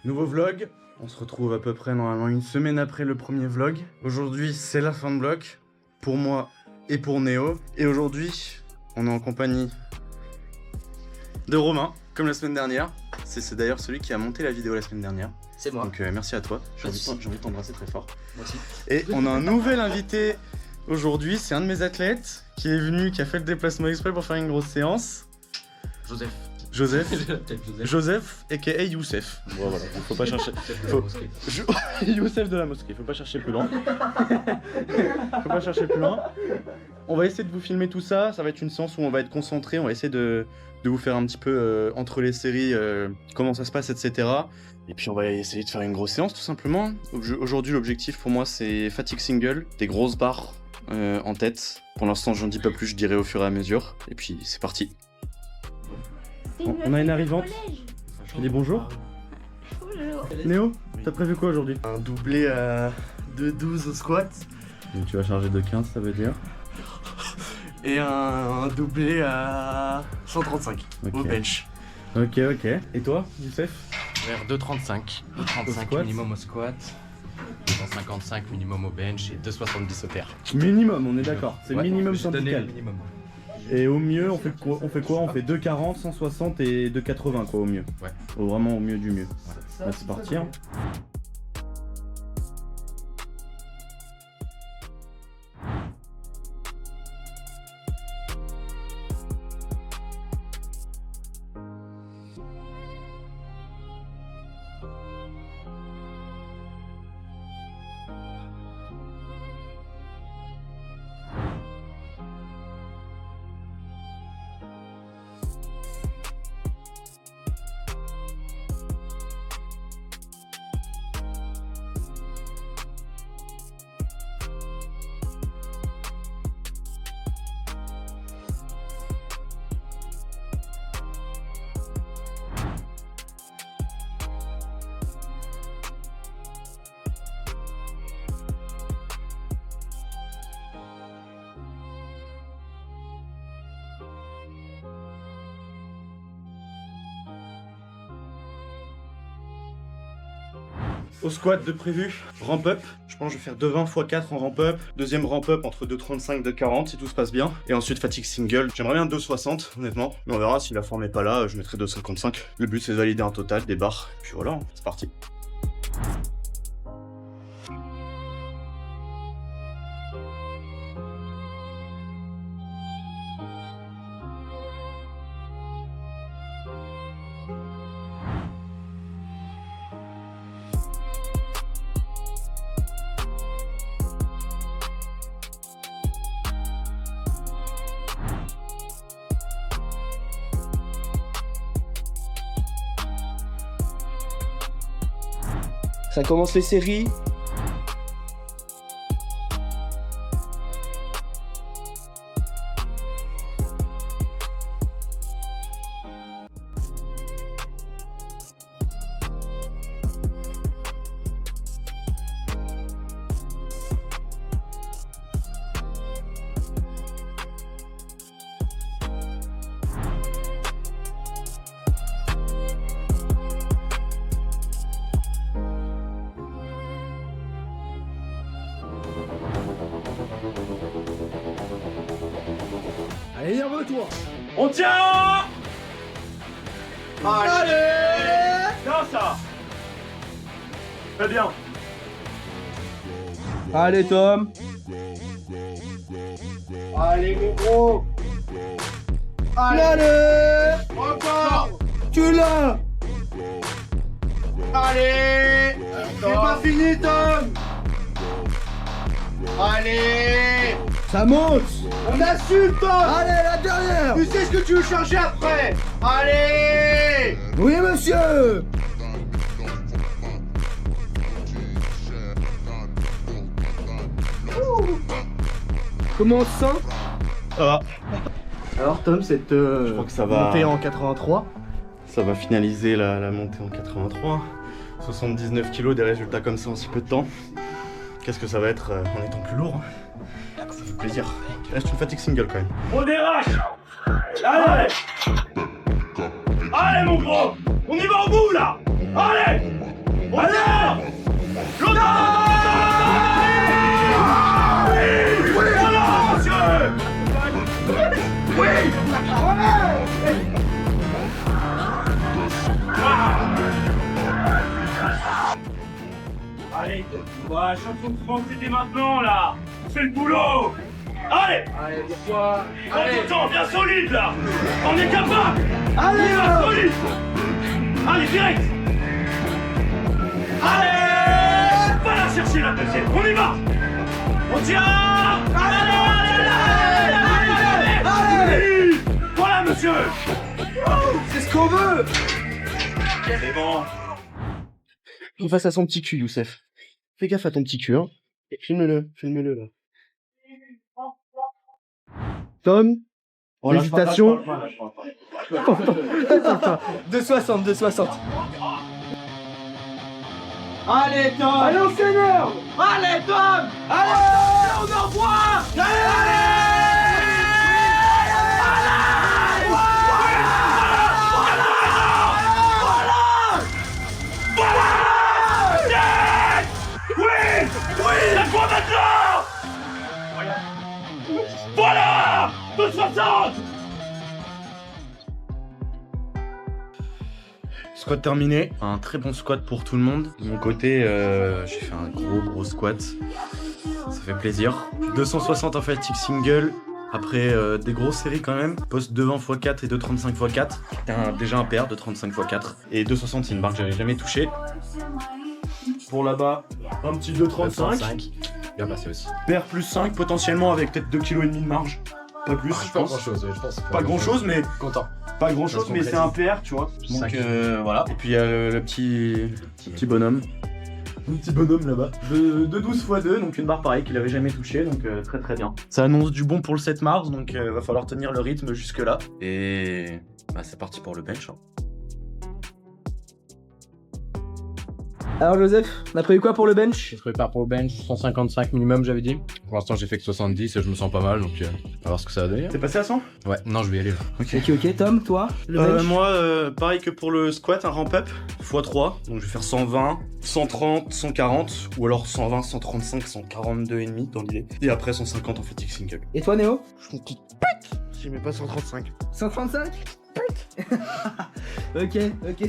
Nouveau vlog, on se retrouve à peu près normalement une semaine après le premier vlog. Aujourd'hui c'est la fin de bloc, pour moi et pour Néo. Et aujourd'hui on est en compagnie de Romain, comme la semaine dernière. C'est d'ailleurs celui qui a monté la vidéo la semaine dernière. C'est moi. Donc merci à toi, j'ai envie de t'embrasser très fort. Moi aussi. Et on a un nouvel invité aujourd'hui, c'est un de mes athlètes qui est venu, qui a fait le déplacement exprès pour faire une grosse séance. Joseph, aka Youssef. Bon, voilà, faut pas chercher. Youssef de la mosquée, faut pas chercher plus loin. Faut pas chercher plus loin. On va essayer de vous filmer tout ça. Ça va être une séance où on va être concentré. On va essayer de vous faire un petit peu entre les séries comment ça se passe, etc. Et puis on va essayer de faire une grosse séance tout simplement. Aujourd'hui, l'objectif pour moi, c'est fatigue single, des grosses barres en tête. Pour l'instant, j'en dis pas plus, je dirai au fur et à mesure. Et puis c'est parti. On a une arrivante. Je dis bonjour. Bonjour. Néo, t'as prévu quoi aujourd'hui? Un doublé de 12 au squat. Donc tu vas charger de 15, ça veut dire? Et un doublé à 135 au bench. Ok. Et toi, Youssef? Vers 2,35. 2,35 minimum au squat. 255 minimum au bench et 2,70 au terre. Minimum, on est d'accord. C'est ouais, minimum syndical. syndical. Minimum. Et au mieux, on fait quoi? On fait 2,40, 160 et 2,80 quoi au mieux. Ouais. Vraiment au mieux du mieux. Ouais. Là, c'est parti. Hein. Au squat de prévu, ramp up. Je pense que je vais faire 2,20 x 4 en ramp up. Deuxième ramp up entre 2,35 et 2,40 si tout se passe bien. Et ensuite fatigue single. J'aimerais bien 2,60 honnêtement. Mais on verra si la forme est pas là, je mettrai 2,55. Le but c'est de valider un total, des barres. Puis voilà, c'est parti. Ça commence les séries. Allez, énerve-toi! On tient. Allez. Bien ça. Très bien. Allez Tom. Allez mon gros. Allez. Encore. Tu l'as. Allez. C'est pas fini Tom. Allez. Ça monte. On assume Tom. Allez la dernière. Tu sais ce que tu veux changer après. Allez. Oui monsieur. Comment on se sent? Ça va. Alors Tom, cette crois que ça va- montée en 83. Ça va finaliser la montée en 83. 79 kilos, des résultats comme ça en si peu de temps. Qu'est-ce que ça va être en étant plus lourd, hein. Ça fait plaisir. Il reste une fatigue single quand même. On dérache. Allez. Allez mon gros. On y va au bout là. Allez. On y va. Oui. Voilà, monsieur. Oui. Allez, voilà, champion de France, c'était maintenant là. On fait le boulot. Allez. Allez, pourquoi? Prends ton temps, bien solide là. On est capable. Allez, bien solide. Allez, direct. Allez. Va la chercher la deuxième. On y va. On tient. Allez. Voilà, monsieur. C'est ce qu'on veut. C'est bon. Faut face à son petit cul, Youssef. Fais gaffe à ton petit cul, hein. Et filme-le là. Tom, l'hésitation. 2,60. Allez, Tom. Allez, on s'énerve. Allez, Tom. Allez, On envoie. Oui, la quoi maintenant? Voilà 260. Squat terminé. Un très bon squat pour tout le monde. De mon côté, j'ai fait un gros squat. Ça fait plaisir. 260 en fatigue single. Après des grosses séries quand même. Poste 220 x 4 et 235 x 4. Déjà un pair de 35 x 4. Et 260, c'est une barre que j'avais jamais touchée. Pour là-bas, un petit 235. Bien passé aussi. Paire plus 5 potentiellement avec peut-être 2,5 kg de marge. Pas plus, je Pas pense. grand chose, je pense. Pas grand chose, mais Content. pas grand chose, Ça se mais c'est un PR, tu vois. Donc Cinq. voilà. Et puis il y a le petit bonhomme. Un petit bonhomme là-bas. De 12 x 2, donc une barre pareille qu'il avait jamais touchée, donc très bien. Ça annonce du bon pour le 7 mars, donc va falloir tenir le rythme jusque là. Et bah, c'est parti pour le bench. Hein. Alors Joseph, on a prévu quoi pour le bench? Je prépare pour le bench, 155 minimum j'avais dit. Pour l'instant j'ai fait que 70 et je me sens pas mal donc on va voir ce que ça va donner. T'es passé à 100? Ouais, non je vais y aller là. Ok, Tom, toi, le bench? Moi, pareil que pour le squat, un ramp up x3. Donc je vais faire 120, 130, 140, ou alors 120, 135, 142,5 dans l'idée. Et après 150 en fatigue single. Et toi Néo? Je m'en petite pute si je mets pas 135. 135? Ok,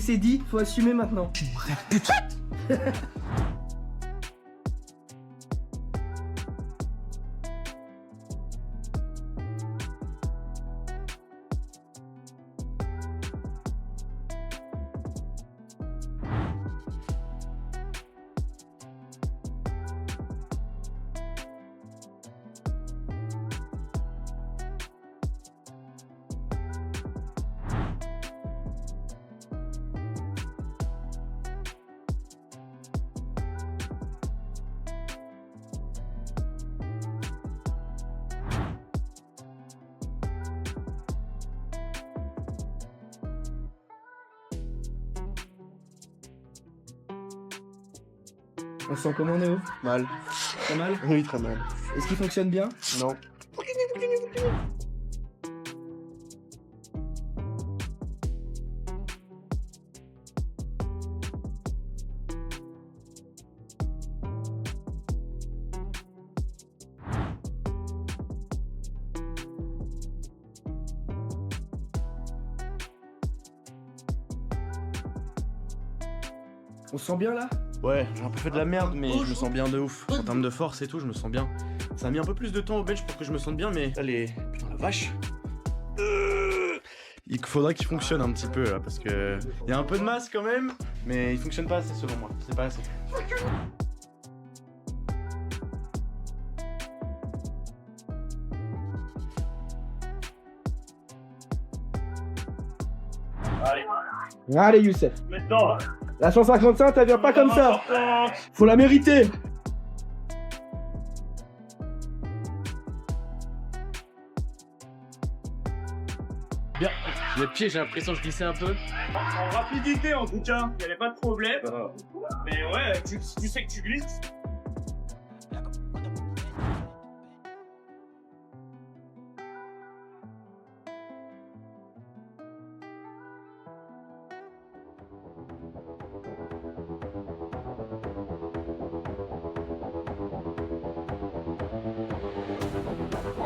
c'est dit, faut assumer maintenant. On se sent comment Néo? Mal. Pas mal? Oui, très mal. Est-ce qu'il fonctionne bien? Non. On se sent bien là? Ouais, j'ai un peu fait de la merde, mais je me sens bien de ouf. En termes de force et tout, je me sens bien. Ça a mis un peu plus de temps au bench pour que je me sente bien, mais allez, putain la vache. Il faudra qu'il fonctionne un petit peu là, parce que il y a un peu de masse quand même, mais il fonctionne pas assez selon moi. C'est pas assez. Allez Youssef, Maintenant là. la 155 elle vient pas comme ça. Faut la mériter. Bien. Le pied, j'ai l'impression que je glissais un peu. En rapidité en tout cas, il n'y avait pas de problème. Mais ouais, tu sais que tu glisses.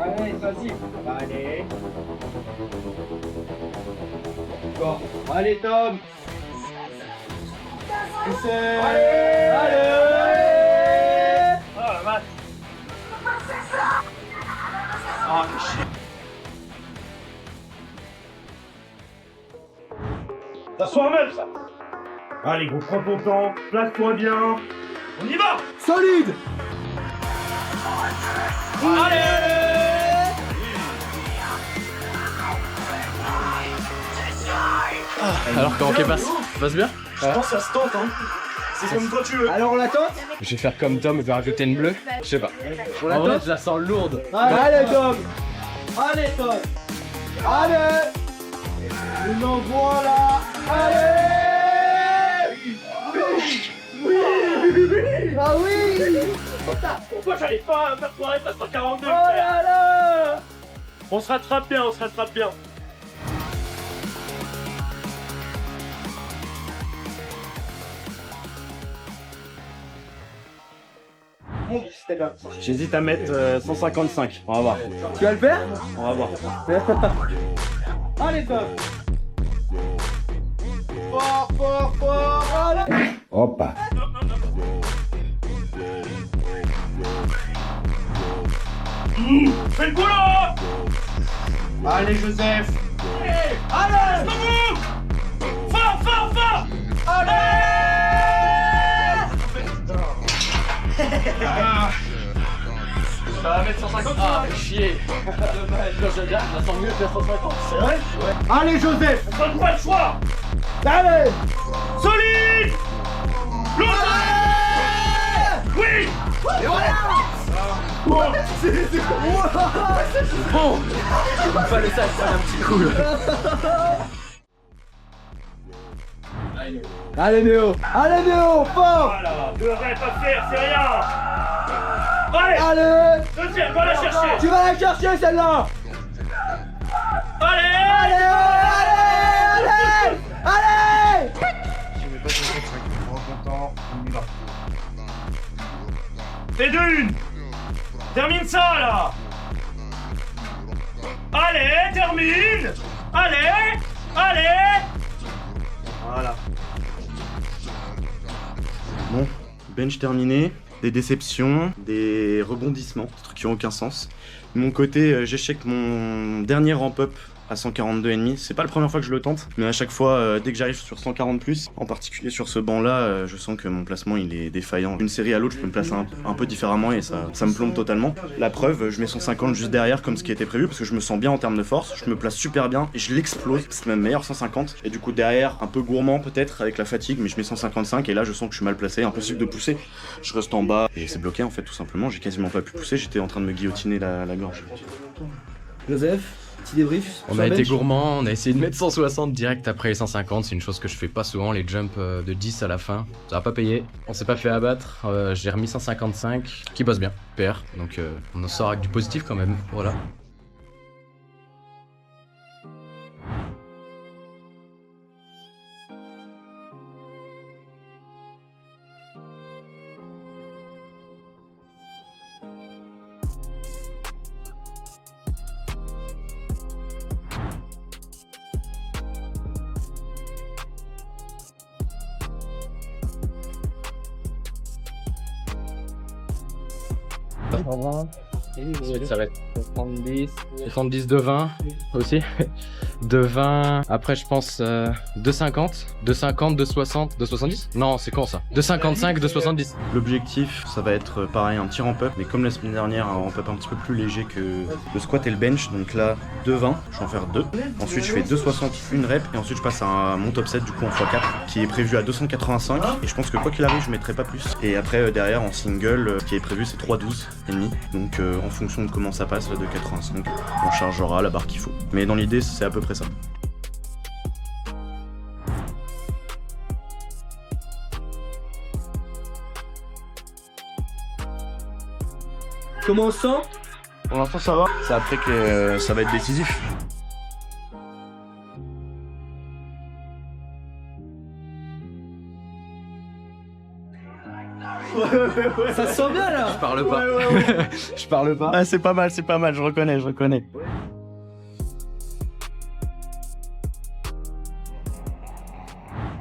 Allez, vas-y. Allez. Bon. Allez, Tom. Allez. Oh la vache. Ah, mais chier. Ça soit un même ça. Allez gros, prends ton temps, place-toi bien. On y va. Solide. Allez. Alors comment passe bien? Je pense que ça se tente hein. C'est comme toi tu veux. Alors on la tente. Je vais faire comme Tom, je vais rajouter une bleue. Je sais pas. On la En vrai, tente. je la sens lourde. Allez Tom. Allez Tom. Allez. On envoie là. Allez. Oui. Ah oui. Pourquoi j'arrive pas à faire soirée passe par 42 Oh là là. On se rattrape bien, on se rattrape bien. J'hésite à mettre 155, on va voir. Tu vas le faire? On va voir. Allez Tom. Fort. Allez. Hoppa. Fais le boulot. Allez, Joseph. Allez, fort. Ça va mettre 150. Ah, chier. Dommage. Non, je la sens mieux que la 150. C'est vrai? Allez, Joseph. On donne pas le choix. Allez. Solide. L'autre. Oui. Et voilà. Bon, il fallait ça, il fallait un petit coup là. Allez Néo. Fort. Voilà, devrait pas faire, c'est rien. Allez, Allez. deuxième, va la chercher. Tu vas la chercher celle-là. Allez. Allez. Fais deux une. Termine ça là. Allez, termine. Allez. Voilà. Bon, bench terminé, des déceptions, des rebondissements, des trucs qui n'ont aucun sens. De mon côté, j'échec mon dernier ramp-up à 142,5. C'est pas la première fois que je le tente, mais à chaque fois, dès que j'arrive sur 140+, en particulier sur ce banc-là, je sens que mon placement il est défaillant. D'une série à l'autre, je peux me placer un peu différemment et ça me plombe totalement. La preuve, je mets 150 juste derrière comme ce qui était prévu parce que je me sens bien en termes de force, je me place super bien et je l'explose. C'est même meilleur 150. Et du coup derrière, un peu gourmand peut-être avec la fatigue, mais je mets 155 et là je sens que je suis mal placé, impossible de pousser. Je reste en bas et c'est bloqué en fait tout simplement. J'ai quasiment pas pu pousser, j'étais en train de me guillotiner la gorge. Joseph, petit débrief. On sur a le été bench. gourmand, on a essayé de mettre 160 direct après les 150, c'est une chose que je fais pas souvent, les jumps de 10 à la fin. Ça va pas payer, on s'est pas fait abattre, j'ai remis 155, qui bosse bien, PR, donc on en sort avec du positif quand même, voilà. Ça va être 70 de 20 aussi. De 20, après je pense 2,50, 2,50, 2,60, 2,70. Non, c'est con ça. 2,55, 2,70. L'objectif, ça va être pareil, un petit ramp-up, mais comme la semaine dernière, un ramp-up un petit peu plus léger que le squat et le bench. Donc là, 2,20, je vais en faire 2. Ensuite, je fais 2,60, une rep, et ensuite je passe à mon top 7 du coup en x4, qui est prévu à 285. Et je pense que quoi qu'il arrive, je mettrai pas plus. Et après, derrière, en single, ce qui est prévu, c'est 3,12 et demi. Donc en fonction de comment ça passe, là, de 85, on chargera la barre qu'il faut. Mais dans l'idée, c'est à peu près ça. Comment on se sent? Pour l'instant, ça va. C'est après que ça va être décisif. Ça se sent bien là. Je parle pas. Je parle pas. Ah, c'est pas mal, je reconnais.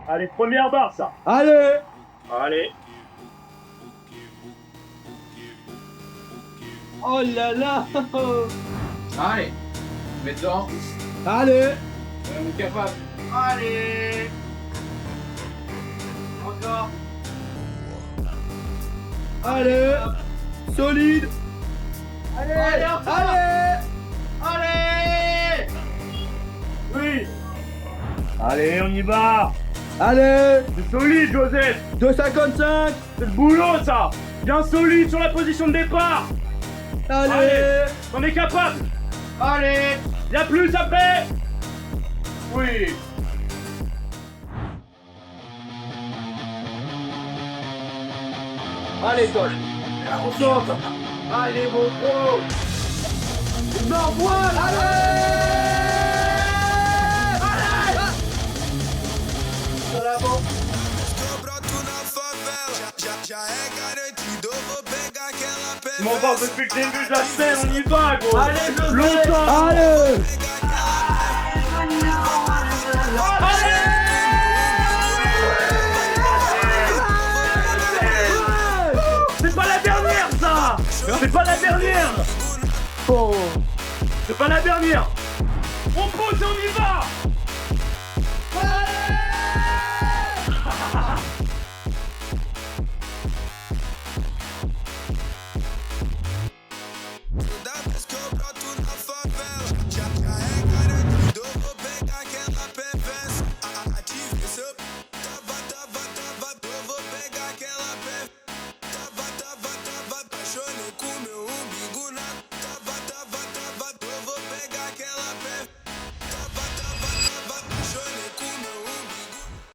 Allez, première barre, ça. Allez. Allez. Oh là là. Allez, mets dedans. Allez. On est capable. Allez. Encore. Allez. Solide. Allez, allez, encore. Allez. Allez. Oui. Allez, on y va. Allez. C'est solide, Joseph. 2,55. C'est le boulot, ça. Bien solide sur la position de départ. Allez. On est capable. Allez. Y'a plus après. Oui. Allez, Tol. On saute. Allez, mon gros. Norvoile. Allez. Je m'en parle depuis le début de la semaine, on y va, gros. Allez, Joseph. Longtemps. Allez. C'est pas la dernière, ça. C'est pas la dernière. Oh. C'est pas la dernière. On pousse et on y va.